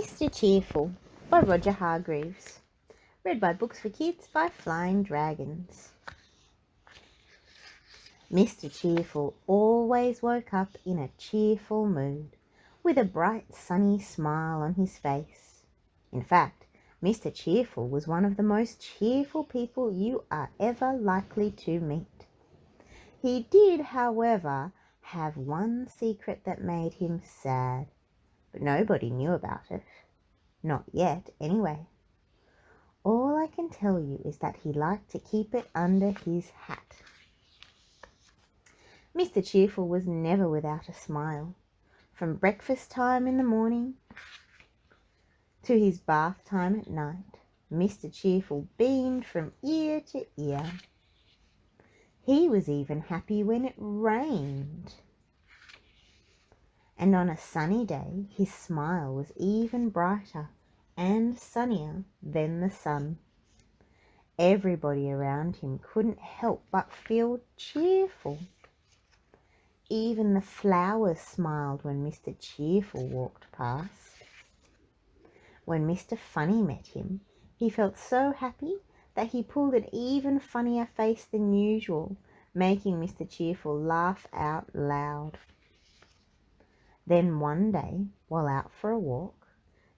Mr. Cheerful by Roger Hargreaves. Read by Books for Kids by Flying Dragons. Mr. Cheerful always woke up in a cheerful mood, with a bright sunny smile on his face. In fact, Mr. Cheerful was one of the most cheerful people you are ever likely to meet. He did, however, have one secret that made him sad, but nobody knew about it. Not yet, anyway. All I can tell you is that he liked to keep it under his hat. Mr. Cheerful was never without a smile. From breakfast time in the morning to his bath time at night, Mr. Cheerful beamed from ear to ear. He was even happy when it rained. And on a sunny day, his smile was even brighter and sunnier than the sun. Everybody around him couldn't help but feel cheerful. Even the flowers smiled when Mr. Cheerful walked past. When Mr. Funny met him, he felt so happy that he pulled an even funnier face than usual, making Mr. Cheerful laugh out loud. Then one day, while out for a walk,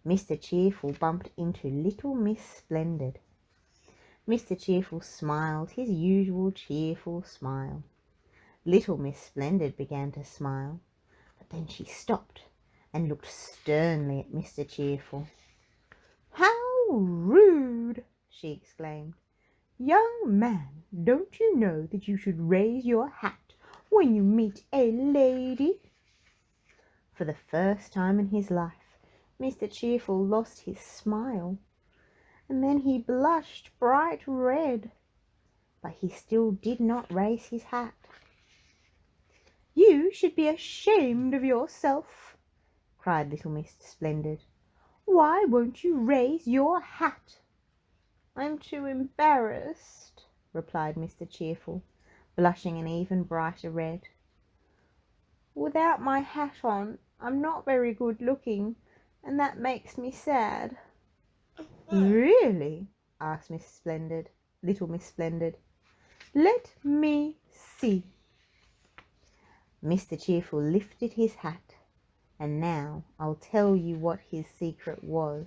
Mr. Cheerful bumped into Little Miss Splendid. Mr. Cheerful smiled his usual cheerful smile. Little Miss Splendid began to smile, but then she stopped and looked sternly at Mr. Cheerful. "How rude!" she exclaimed. "Young man, don't you know that you should raise your hat when you meet a lady?" For the first time in his life, Mr. Cheerful lost his smile, and then he blushed bright red, but he still did not raise his hat. "You should be ashamed of yourself," cried Little Miss Splendid. "Why won't you raise your hat?" "I'm too embarrassed," replied Mr. Cheerful, blushing an even brighter red. "Without my hat on, I'm not very good looking, and that makes me sad." "Really?" asked Little Miss Splendid. "Let me see." Mr. Cheerful lifted his hat, and now I'll tell you what his secret was.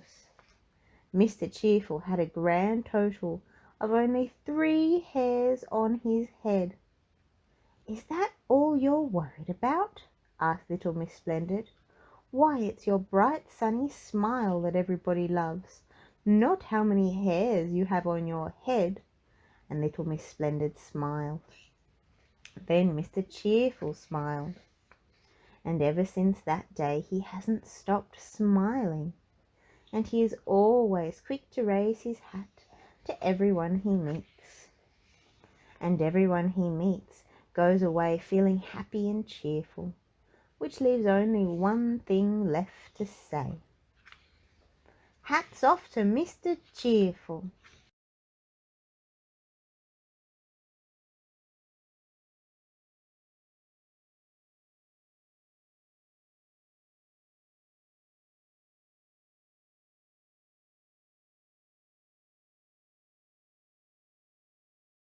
Mr. Cheerful had a grand total of only 3 hairs on his head. "Is that all you're worried about?" asked Little Miss Splendid. "Why, it's your bright sunny smile that everybody loves, not how many hairs you have on your head." And Little Miss Splendid smiled. Then Mr. Cheerful smiled, and ever since that day he hasn't stopped smiling, and he is always quick to raise his hat to everyone he meets. And everyone he meets goes away feeling happy and cheerful, which leaves only one thing left to say. Hats off to Mr. Cheerful.